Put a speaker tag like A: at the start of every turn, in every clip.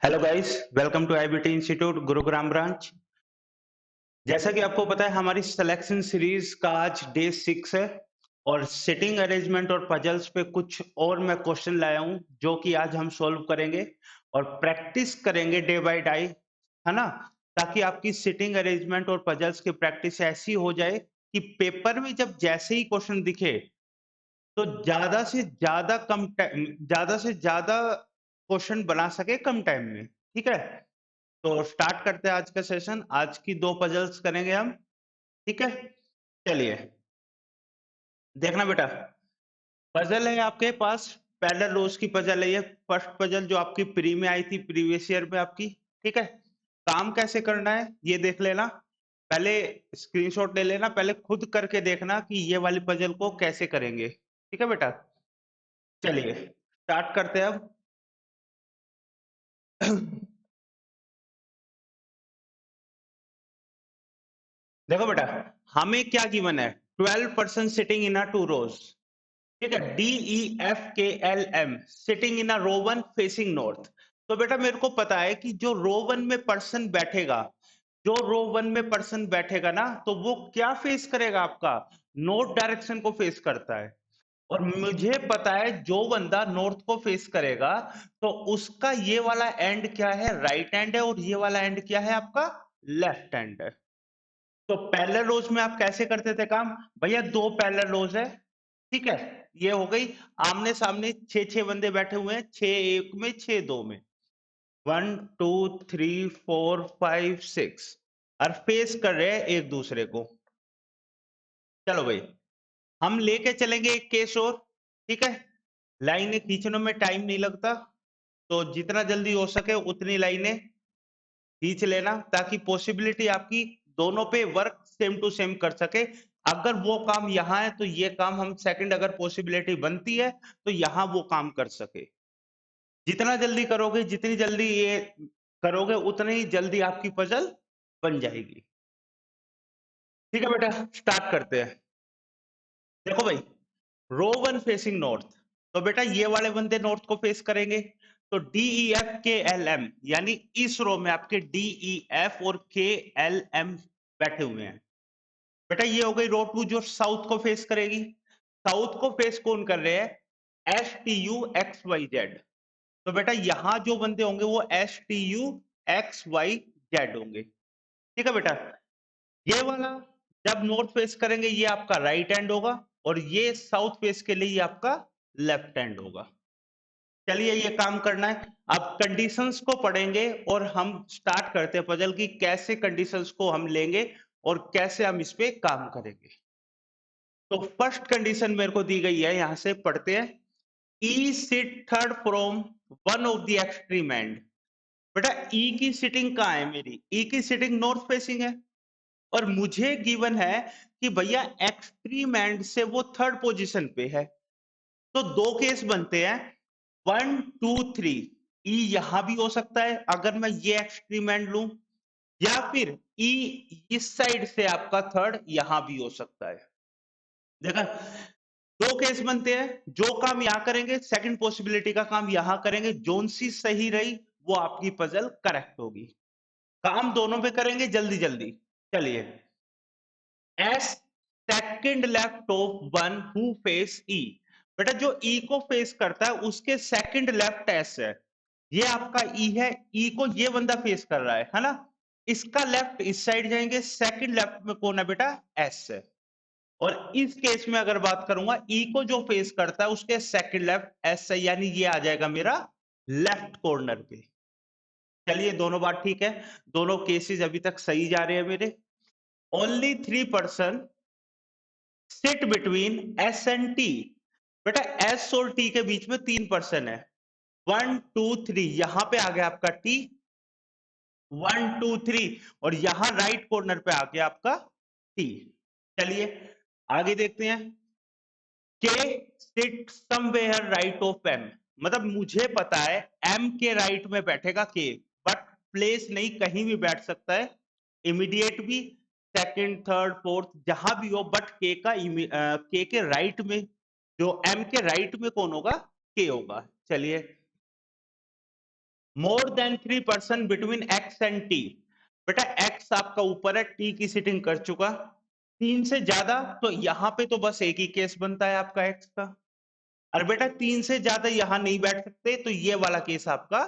A: Hello guys, welcome to IBT institute Gurugram branch. जैसा कि आपको पता है हमारी सिलेक्शन सीरीज का आज डे 6 है और सिटिंग अरेंजमेंट और पजल्स पे कुछ और मैं क्वेश्चन लाया हूं जो कि आज हम सॉल्व करेंगे और प्रैक्टिस करेंगे डे बाय डे, है ना? ताकि आपकी सिटिंग अरेंजमेंट और पजल्स की प्रैक्टिस ऐसी हो जाए कि पेपर में जब जैसे ही क्वेश्चन दिखे तो ज्यादा से ज्यादा क्वेश्चन बना सके कम टाइम में। ठीक है, तो स्टार्ट करते हैं आज का सेशन। आज की दो पजल्स करेंगे हम। ठीक है, चलिए देखना बेटा। पजल है आपके पास, पैरेलल रोज की पजल है ये। फर्स्ट पजल जो आपकी प्री में आई थी, प्रीवियस ईयर में आपकी। ठीक है, काम कैसे करना है ये देख लेना। पहले स्क्रीनशॉट ले लेना, पहले खुद करके देखना कि ये वाली पजल को कैसे करेंगे। ठीक है बेटा, चलिए स्टार्ट करते हैं अब। देखो बेटा, हमें क्या गिवन है? 12% sitting in a two rows. ठीक है, DEFKLM sitting in a row 1 facing north. तो बेटा मेरे को पता है कि जो रो 1 में पर्सन बैठेगा, जो रो 1 में पर्सन बैठेगा ना, तो वो क्या फेस करेगा? आपका नॉर्थ डायरेक्शन को फेस करता है। और मुझे पता है जो बंदा नॉर्थ को फेस करेगा तो उसका ये वाला एंड क्या है? राइट एंड है, और ये वाला एंड क्या है? आपका लेफ्ट एंड है। तो पैरेलल रोज में आप कैसे करते थे काम? भैया दो पैरेलल रोज है। ठीक है, ये हो गई। आमने सामने छह छह बंदे बैठे हुए हैं, छह एक में, छह दो में। 1 2 3 4 5 6 और फेस कर रहे हैं एक दूसरे को। चलो भाई, हम लेके चलेंगे एक केस और। ठीक है, लाइनें खींचने में टाइम नहीं लगता, तो जितना जल्दी हो सके उतनी लाइनें खींच लेना ताकि पॉसिबिलिटी आपकी दोनों पे वर्क सेम टू सेम कर सके। अगर वो काम यहाँ है तो ये काम हम सेकंड, अगर पॉसिबिलिटी बनती है तो यहाँ वो काम कर सके। जितना जल्दी करोगे, जितनी जल्दी ये करोगे, उतनी ही जल्दी आपकी पजल बन जाएगी। ठीक है बेटा, स्टार्ट करते हैं। देखो भाई, रो 1 फेसिंग नॉर्थ, तो बेटा ये वाले बंदे नॉर्थ को फेस करेंगे। तो DEFKLM यानी इस रो में आपके DEF और KLM बैठे हुए हैं। बेटा ये हो गई रो 2 जो साउथ को फेस करेगी। साउथ को फेस कौन कर रहे हैं? STUXYZ। तो बेटा यहां जो बंदे होंगे वो STUXYZ होंगे। ठीक है बेटा, ये वाला जब नॉर्थ फेस करेंगे ये आपका राइट हैंड होगा, और ये साउथ फेस के लिए ये आपका लेफ्ट हैंड होगा। चलिए ये काम करना है। अब कंडीशंस को पढ़ेंगे और हम स्टार्ट करते हैं पजल की, कैसे कंडीशंस को हम लेंगे और कैसे हम इस पे काम करेंगे। तो फर्स्ट कंडीशन मेरे को दी गई है, यहां से पढ़ते हैं। E sit third from one of the extreme end. बेटा ई की सिटिंग कहाँ है? मेरी ई की सिटिंग नॉर्थ फेसिंग है, और मुझे गिवन है कि भैया एक्सट्रीम एंड से वो थर्ड पोजीशन पे है। तो दो केस बनते हैं, 1 2 3। ई यहां भी हो सकता है अगर मैं ये एक्सट्रीम एंड लूं, या फिर ई इस साइड से आपका थर्ड यहां भी हो सकता है। देखा, दो केस बनते हैं। जो काम यहां करेंगे, सेकंड पॉसिबिलिटी का काम यहां करेंगे, जोन सी सही रही वो आपकी पजल करेक्ट होगी। काम दोनों पे करेंगे जल्दी जल्दी। चलिए, S second left of one who face E. बेटा जो ई को फेस करता है उसके सेकंड लेफ्ट एस है। ये आपका ई है, ई को ये बंदा फेस कर रहा है ना? इसका लेफ्ट इस साइड जाएंगे, सेकंड लेफ्ट में कौन है बेटा? एस है। और इस केस में अगर बात करूंगा, ई को जो फेस करता है उसके सेकंड लेफ्ट एस है, यानी ये आ जाएगा मेरा लेफ्ट कॉर्नर पे। चलिए दोनों बात ठीक है, दोनों केसेस अभी तक सही जा रहे हैं मेरे। Only 3% sit between S and T. बेटा एस और टी के बीच में 3% है। 1 2 3 यहां पे आ गया आपका टी, 1 2 3, और यहां राइट कॉर्नर पे आ गया आपका टी। चलिए आगे देखते हैं। K sit somewhere right of M. मतलब मुझे पता है एम के राइट में बैठेगा के, बट प्लेस नहीं, कहीं भी बैठ सकता है। इमीडिएट भी, सेकंड थर्ड फोर्थ जहां भी हो, बट के का के राइट में, जो एम के राइट में कौन होगा? के होगा। चलिए more than 3 person between x and T. बेटा एक्स आपका ऊपर है, टी की सीटिंग कर चुका, 3 से ज्यादा, तो यहां पे तो बस एक ही केस बनता है आपका एक्स का। और बेटा 3 से ज्यादा यहां नहीं बैठ सकते, तो ये वाला केस आपका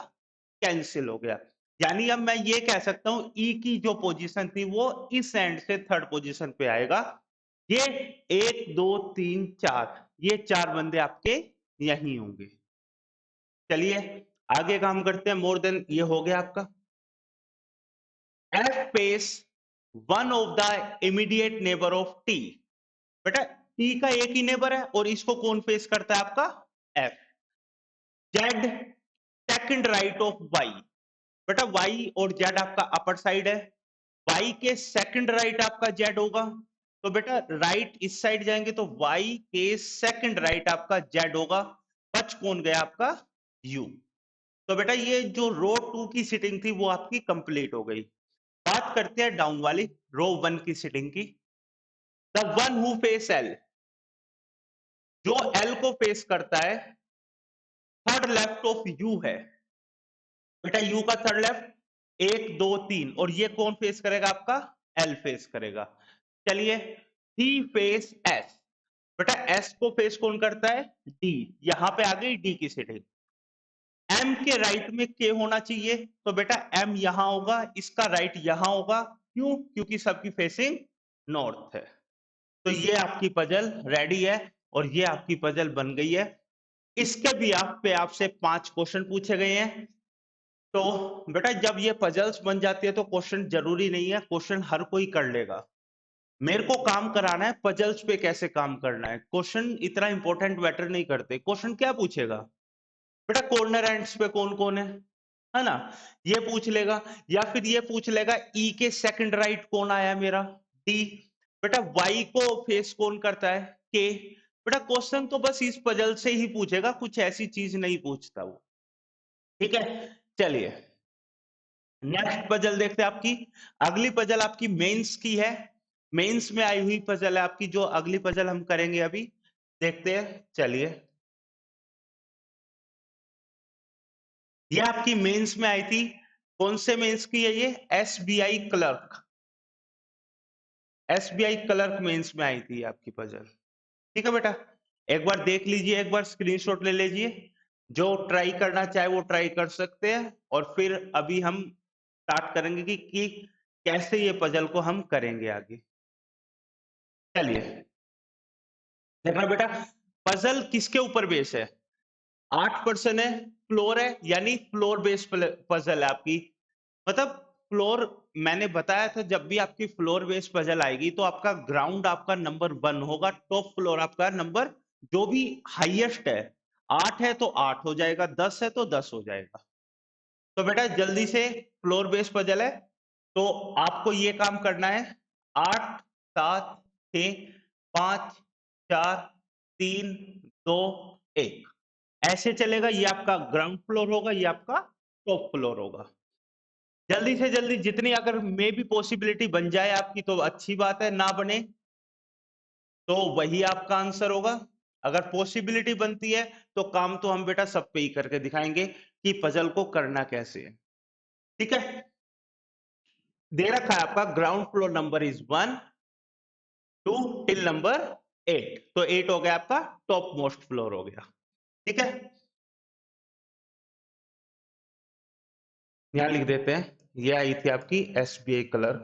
A: कैंसिल हो गया। यानी अब मैं ये कह सकता हूं ई की जो पोजीशन थी वो इस एंड से थर्ड पोजीशन पे आएगा। ये 1 2 3 4, ये 4 बंदे आपके यहीं होंगे। चलिए आगे काम करते हैं। मोर देन ये हो गया आपका। F phase one of the immediate neighbour of T. बेटा टी का एक ही नेबर है और इसको कौन फेस करता है आपका F. Z second right of Y. बेटा वाई और जेड आपका अपर साइड है, वाई के सेकंड राइट आपका जेड होगा, तो बेटा राइट इस साइड जाएंगे तो वाई के सेकंड राइट आपका जेड होगा। बच कौन गया आपका यू। तो बेटा ये जो रो 2 की सिटिंग थी वो आपकी कंप्लीट हो गई। बात करते हैं डाउन वाली रो 1 की सिटिंग की। The one who face L, जो एल को फेस करता है, थर्ड लेफ्ट ऑफ यू है। बेटा यू का थर्ड लेफ्ट 1 2 3, और ये कौन फेस करेगा आपका एल फेस करेगा। चलिए डी फेस एस। बेटा एस को फेस कौन करता है डी, यहां पे आ गई डी की सिटिंग। एम के राइट में के होना चाहिए, तो बेटा एम यहां होगा, इसका राइट यहां होगा। क्यों? क्योंकि सबकी फेसिंग नॉर्थ है। तो ये आपकी पजल रेडी है और ये आपकी पजल बन गई है। इसके भी आप पे आपसे 5 क्वेश्चन पूछे गए हैं। तो बेटा जब ये पजल्स बन जाती है तो क्वेश्चन जरूरी नहीं है क्वेश्चन हर कोई कर लेगा। मेरे को काम कराना है पजल्स पे कैसे काम करना है। क्वेश्चन इतना इंपॉर्टेंट मैटर नहीं करते। क्वेश्चन क्या पूछेगा बेटा, कॉर्नर एंड्स पे कौन कौन है ना, ये पूछ लेगा। या फिर ये पूछ लेगा ई के सेकंड राइट कौन आया मेरा डी। बेटा वाई को फेस कौन करता है के। बेटा क्वेश्चन तो बस इस पजल से ही पूछेगा, कुछ ऐसी चीज नहीं पूछता वो। ठीक है चलिए नेक्स्ट पजल देखते हैं आपकी। अगली पजल आपकी मेंस की है, मेंस में आई हुई पजल है आपकी। जो अगली पजल हम करेंगे अभी देखते हैं। चलिए ये आपकी मेंस में आई थी। कौन से मेंस की है ये, SBI clerk. SBI clerk mains में आई थी आपकी पजल। ठीक है बेटा एक बार देख लीजिए, एक बार स्क्रीनशॉट ले लीजिए। जो ट्राई करना चाहे वो ट्राई कर सकते हैं। और फिर अभी हम स्टार्ट करेंगे कि कैसे ये पजल को हम करेंगे आगे। चलिए देखना बेटा पजल किसके ऊपर बेस है, 8% है, फ्लोर है, यानी फ्लोर बेस पजल है आपकी। मतलब फ्लोर, मैंने बताया था जब भी आपकी फ्लोर बेस पजल आएगी तो आपका ग्राउंड आपका नंबर 1 होगा, टॉप फ्लोर आपका नंबर जो भी हाईएस्ट है। 8 है तो 8 हो जाएगा, 10 है तो 10 हो जाएगा। तो बेटा जल्दी से फ्लोर बेस पजल है तो आपको ये काम करना है। 8 7 6 5 4 3 2 1 ऐसे चलेगा। ये आपका ग्राउंड फ्लोर होगा, ये आपका टॉप फ्लोर होगा। जल्दी से जल्दी जितनी अगर मे भी पॉसिबिलिटी बन जाए आपकी तो अच्छी बात है, ना बने तो वही आपका आंसर होगा। अगर पॉसिबिलिटी बनती है तो काम तो हम बेटा सब पे ही करके दिखाएंगे कि पजल को करना कैसे है। ठीक है दे रखा है आपका ground floor number is 1 2 till number 8, तो 8 हो गया आपका टॉप मोस्ट फ्लोर हो गया। ठीक है यहां लिख देते हैं, ये आई थी आपकी एसबीआई कलर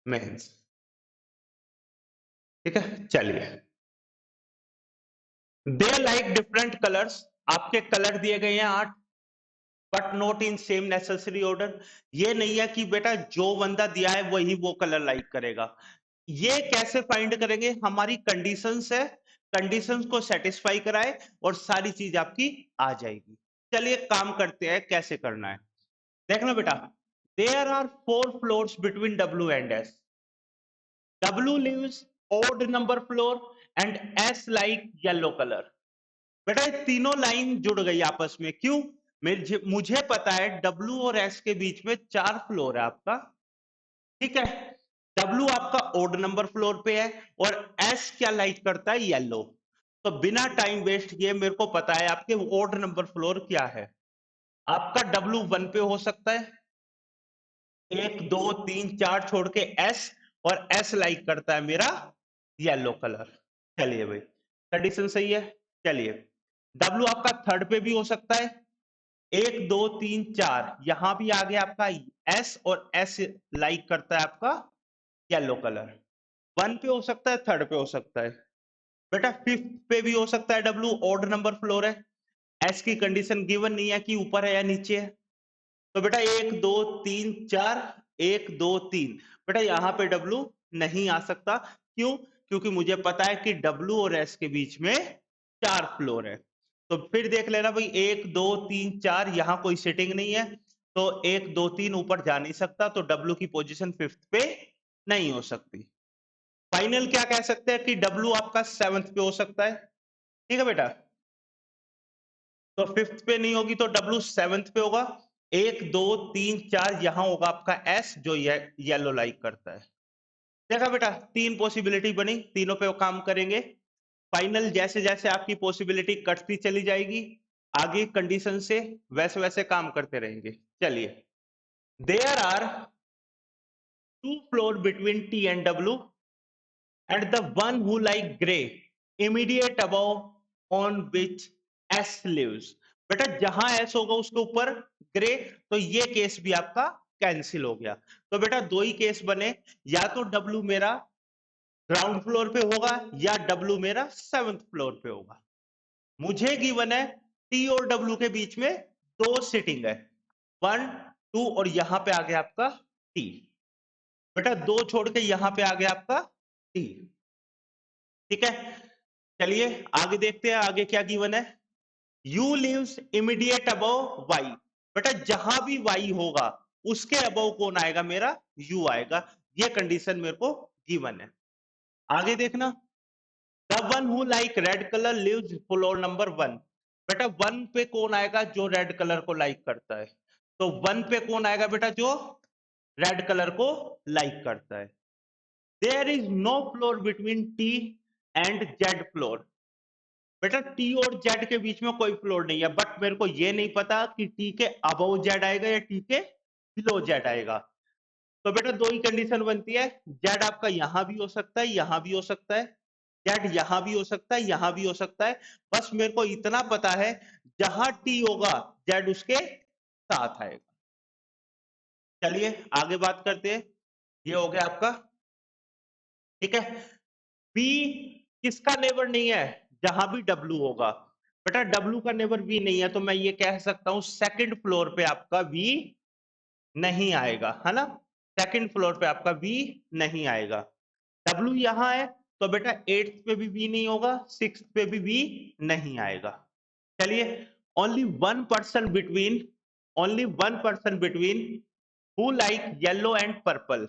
A: मेंस। ठीक है चलिए दे लाइक डिफरेंट कलर्स। आपके कलर दिए गए हैं 8, but not in same necessary order. ये नहीं है कि बेटा जो बंदा दिया है वही वो कलर लाइक करेगा। ये कैसे फाइंड करेंगे, हमारी कंडीशंस है, कंडीशंस को सेटिस्फाई कराए और सारी चीज आपकी आ जाएगी। चलिए काम करते हैं कैसे करना है। देखना बेटा there are 4 floors between W and S. W lives odd number floor and S like yellow color। बेटा ये तीनों लाइन जुड़ गई आपस में, क्यों? मुझे पता है W और S के बीच में 4 फ्लोर है आपका। ठीक है W आपका ओड नंबर फ्लोर पे है और S क्या लाइक करता है येलो। तो बिना टाइम वेस्ट किए मेरे को पता है आपके ओड नंबर फ्लोर क्या है। आपका डब्ल्यू 1 पे हो सकता है, 1 2 3 4 छोड़ के एस, और एस लाइक करता है मेरा येलो कलर। चलिए भाई, कंडीशन सही है। चलिए, डब्ल्यू आपका थर्ड पे भी हो सकता है, 1 2 3 4, यहां भी आ गया आपका एस, और एस लाइक करता है आपका येलो कलर। 1 पे हो सकता है, थर्ड पे हो सकता है। बेटा फिफ्थ पे भी हो सकता है डब्ल्यू, ऑड नंबर फ्लोर है, एस की कंडीशन गिवन नहीं है कि ऊपर है या नीचे है। तो बेटा 1 2 3 4, 1 2 3, बेटा यहां पे डब्ल्यू नहीं आ सकता। क्यों? क्योंकि मुझे पता है कि डब्ल्यू और एस के बीच में 4 फ्लोर है। तो फिर देख लेना भाई, 1 2 3 4, यहां कोई सेटिंग नहीं है, तो 1 2 3 ऊपर जा नहीं सकता, तो डब्ल्यू की पोजीशन फिफ्थ पे नहीं हो सकती। फाइनल क्या कह सकते हैं कि डब्ल्यू आपका सेवंथ पे हो सकता है। ठीक है बेटा, तो फिफ्थ पे नहीं होगी, तो डब्ल्यू सेवंथ पे होगा। 1 2 3 4, यहां होगा आपका एस जो येलो लाइक करता है। देखा बेटा, तीन पॉसिबिलिटी बनी, तीनों पे वो काम करेंगे। फाइनल जैसे जैसे आपकी पॉसिबिलिटी कटती चली जाएगी, आगे कंडीशन से वैसे वैसे काम करते रहेंगे। चलिए, there are 2 floor between T and W, and the one who like gray immediate above on which s lives। बेटा जहां s होगा उसके ऊपर ग्रे, तो ये केस भी आपका कैंसिल हो गया। तो बेटा दो ही केस बने, या तो w मेरा ग्राउंड फ्लोर पे होगा, या w मेरा सेवंथ फ्लोर पे होगा। मुझे गिवन है t और w के बीच में दो सिटिंग है, 1 2, और यहां पे आ गया आपका t। बेटा दो छोड़ के यहां पे आ गया आपका t। ठीक है, चलिए आगे देखते हैं, आगे क्या गिवन है। You lives immediate above Y, बेटा जहां भी वाई होगा उसके अबव कौन आएगा, मेरा यू आएगा। ये कंडीशन मेरे को गिवन है। आगे देखना, the one who like red colour lives floor number 1। बेटा 1 पे कौन आएगा, जो रेड कलर को लाइक करता है। तो 1 पे कौन आएगा बेटा, जो रेड कलर को लाइक करता है। There is no floor between T and Z floor. बेटा टी और जेड के बीच में कोई फ्लोर नहीं है, बट मेरे को ये नहीं पता कि टी के अबव जेड आएगा या टी के बिलो जेड आएगा। तो बेटा दो ही कंडीशन बनती है, जेड आपका यहां भी हो सकता है, यहां भी हो सकता है, जेड यहां भी हो सकता है, यहां भी हो सकता है। बस मेरे को इतना पता है, जहां टी होगा जेड उसके साथ आएगा। चलिए आगे बात करते हैं, ये हो गया आपका। ठीक है, बी किसका नेबर नहीं है, जहां भी डब्ल्यू होगा। बेटा डब्ल्यू का नेबर बी नहीं है, तो मैं ये कह सकता हूं सेकंड फ्लोर पे आपका बी नहीं आएगा, है ना। सेकंड फ्लोर पे आपका बी नहीं आएगा। डब्ल्यू यहां है, तो बेटा एट्थ पे भी बी नहीं होगा, सिक्स्थ पे भी बी नहीं आएगा। चलिए, only one person between only one person between who like yellow and purple.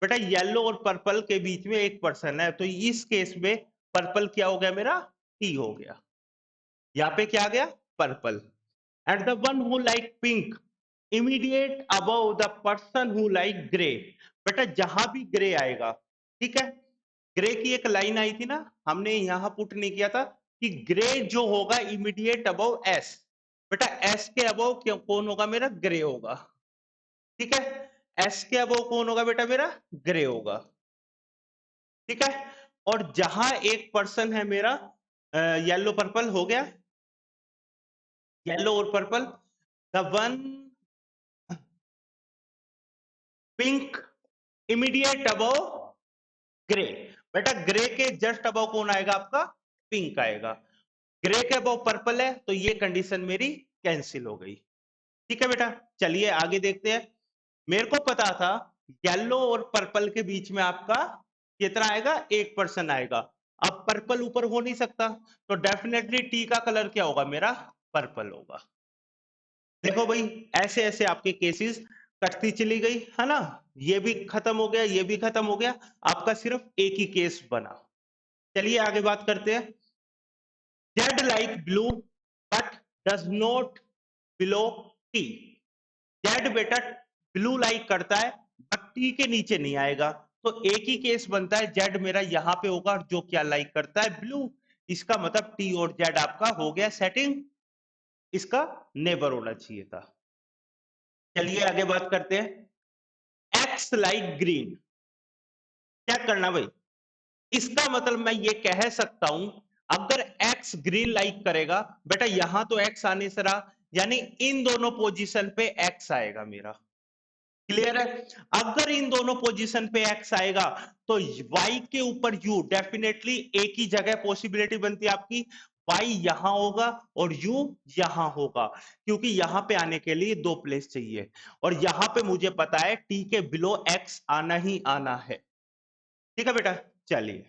A: बेटा येलो और पर्पल के बीच में एक पर्सन है, तो इस केस में पर्पल क्या हो गया, मेरा टी हो गया। यहाँ पे क्या आ गया, purple. And the one who like pink immediate above the person who like grey. बेटा जहां भी ग्रे आएगा, ठीक है, ग्रे की एक लाइन आई थी ना, हमने यहां पुट नहीं किया था कि ग्रे जो होगा इमीडिएट अबव एस। बेटा एस के अबव कौन होगा, मेरा ग्रे होगा। ठीक है, एस के अबव कौन होगा बेटा, मेरा ग्रे होगा। ठीक है, और जहां एक पर्सन है मेरा येलो पर्पल हो गया, येलो और purple, the one pink immediate above grey. बेटा ग्रे के जस्ट अबव कौन आएगा, आपका पिंक आएगा। ग्रे के अबव पर्पल है, तो ये कंडीशन मेरी कैंसिल हो गई। ठीक है बेटा, चलिए आगे देखते हैं। मेरे को पता था येलो और पर्पल के बीच में आपका कितना आएगा, एक पर्सन आएगा। अब पर्पल ऊपर हो नहीं सकता, तो डेफिनेटली टी का कलर क्या होगा, मेरा पर्पल होगा। देखो भाई, ऐसे ऐसे आपके केसेस कटती चली गई, है ना। ये भी खत्म हो गया, ये भी खत्म हो गया, आपका सिर्फ एक ही केस बना। चलिए आगे बात करते हैं। Z like blue but does not below T. Z बेटा ब्लू लाइक करता है, बट टी के नीचे नहीं आएगा। तो एक ही केस बनता है, जेड मेरा यहां पे होगा, जो क्या लाइक करता है, ब्लू। इसका मतलब टी और जेड आपका हो गया सेटिंग। इसका नेबर होना चाहिए था। चलिए आगे बात करते हैं। एक्स लाइक ग्रीन, क्या करना भाई? इसका मतलब मैं ये कह सकता हूं, अगर एक्स ग्रीन लाइक करेगा, बेटा यहां तो एक्स आने से रहा, यानी इन दोनों पोजीशन पे एक्स आएगा मेरा। क्लियर है? अगर इन दोनों पोजीशन पे एक्स आएगा तो वाई के ऊपर यू, डेफिनेटली एक ही जगह पॉसिबिलिटी बनती है आपकी, वाई यहां होगा और यू यहां होगा, क्योंकि यहां पे आने के लिए दो प्लेस चाहिए, और यहां पे मुझे पता है टी के बिलो एक्स आना ही आना है। ठीक है बेटा, चलिए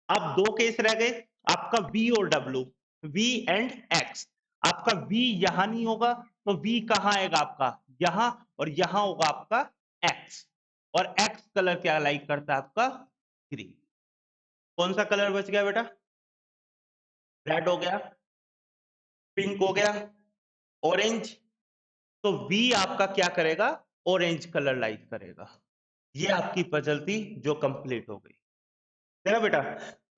A: अब दो केस रह गए, आपका V और W, V एंड X। आपका V यहां नहीं होगा तो V कहां आएगा आपका? यहां, और यहां होगा आपका X, और X कलर क्या लाइक करता है आपका? ग्रीन। कौन सा कलर बच गया बेटा? रेड हो गया, पिंक हो गया, ऑरेंज। तो V आपका क्या करेगा? ऑरेंज कलर लाइक करेगा। ये आपकी पजल थी जो कंप्लीट हो गई। देखा बेटा,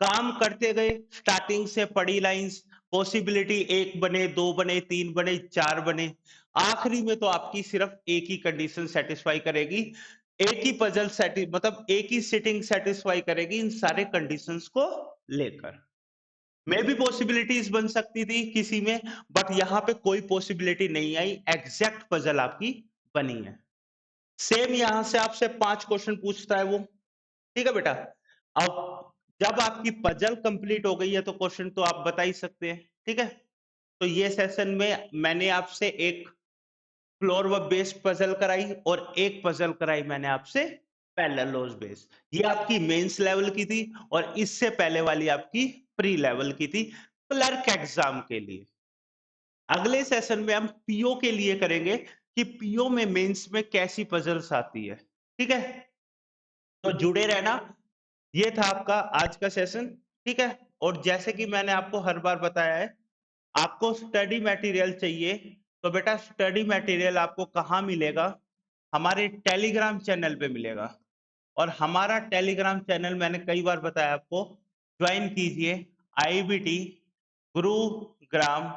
A: काम करते गए, स्टार्टिंग से पढ़ी लाइंस, पॉसिबिलिटी एक बने, दो बने, तीन बने, चार बने, आखिरी में तो आपकी सिर्फ एक ही कंडीशन सेटिस्फाई करेगी, एक ही पजल मतलब एक ही सिटिंग सेटिस्फाई करेगी इन सारे कंडीशंस को लेकर। मे भी पॉसिबिलिटीज बन सकती थी किसी में, बट यहां पे कोई पॉसिबिलिटी नहीं आई, एग्जैक्ट पजल आपकी बनी है। सेम यहां से आपसे 5 क्वेश्चन पूछता है वो। ठीक है बेटा, अब जब आपकी पजल कंप्लीट हो गई है तो क्वेश्चन तो आप बता ही सकते हैं। ठीक है, तो ये सेशन में मैंने आपसे एक फ्लोर व बेस्ड पजल कराई और एक पजल कराई मैंने आपसे पैरेलल लॉज बेस्ड। ये आपकी मेंस लेवल की थी और इससे पहले वाली आपकी प्री लेवल की थी, क्लर्क एग्जाम के लिए। अगले सेशन में हम पीओ के लिए करेंगे कि पीओ में मेंस में कैसी पजल्स आती है। ठीक है, तो जुड़े रहना। ये था आपका आज का सेशन। ठीक है, और जैसे कि मैंने आपको हर बार बताया है, आपको स्टडी मटेरियल चाहिए तो बेटा स्टडी मटेरियल आपको कहाँ मिलेगा? हमारे टेलीग्राम चैनल पे मिलेगा, और हमारा टेलीग्राम चैनल मैंने कई बार बताया आपको, ज्वाइन कीजिए, आईबीटी गुरुग्राम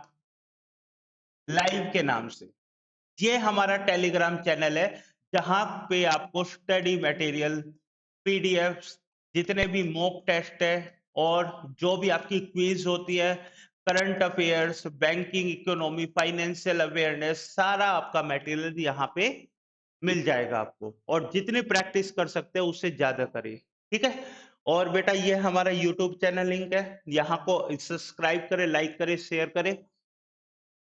A: लाइव के नाम से। ये हमारा टेलीग्राम चैनल है जहां पे आपको स्टडी मटेरियल, पीडीएफ्स, जितने भी मॉक टेस्ट है और जो भी आपकी क्विज होती है, current affairs, banking, economy, financial awareness, सारा आपका मटेरियल यहाँ पे मिल जाएगा आपको, और जितनी प्रैक्टिस कर सकते हैं उससे ज्यादा करिए। ठीक है, और बेटा ये हमारा यूट्यूब चैनल लिंक है, यहाँ को सब्सक्राइब करें, लाइक करें, शेयर करें,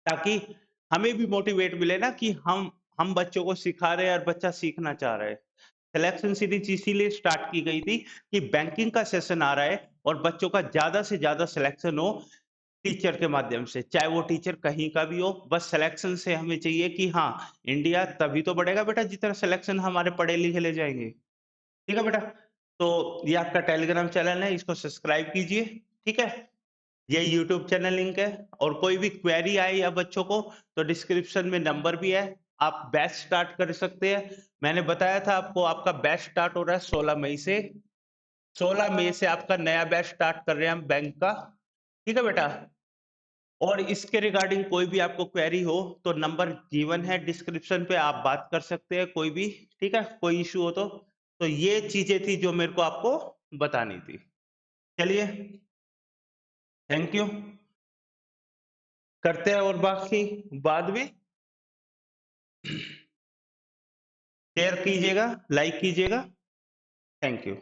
A: ताकि हमें भी मोटिवेट मिले ना कि हम बच्चों को सिखा रहे हैं और बच्चा सीखना चाह रहा है। सिलेक्शन सीरीज इसीलिए स्टार्ट की गई थी कि बैंकिंग का सेशन आ रहा है और बच्चों का ज्यादा से ज्यादा सिलेक्शन हो टीचर के माध्यम से, चाहे वो टीचर कहीं का भी हो, बस सिलेक्शन से हमें चाहिए कि हाँ, इंडिया तभी तो बढ़ेगा बेटा जितना सिलेक्शन हमारे पढ़े लिखे ले जाएंगे। ठीक है बेटा, तो ये आपका टेलीग्राम चैनल है, इसको सब्सक्राइब कीजिए। ठीक है, ये यूट्यूब चैनल लिंक है, और कोई भी क्वेरी आए या बच्चों को तो डिस्क्रिप्शन में नंबर भी है, आप बैच स्टार्ट कर सकते हैं। मैंने बताया था आपको, आपका बैच स्टार्ट हो रहा है 16 मई से। 16 मई से आपका नया बैच स्टार्ट कर रहे हैं हम बैंक का। ठीक है बेटा, और इसके रिगार्डिंग कोई भी आपको क्वेरी हो तो नंबर गिवन है डिस्क्रिप्शन पे, आप बात कर सकते हैं कोई भी। ठीक है, कोई इशू हो तो ये चीजें थी जो मेरे को आपको बतानी थी। चलिए, थैंक यू, करते हैं और बाकी बाद में। शेयर कीजिएगा, लाइक कीजिएगा। Thank you.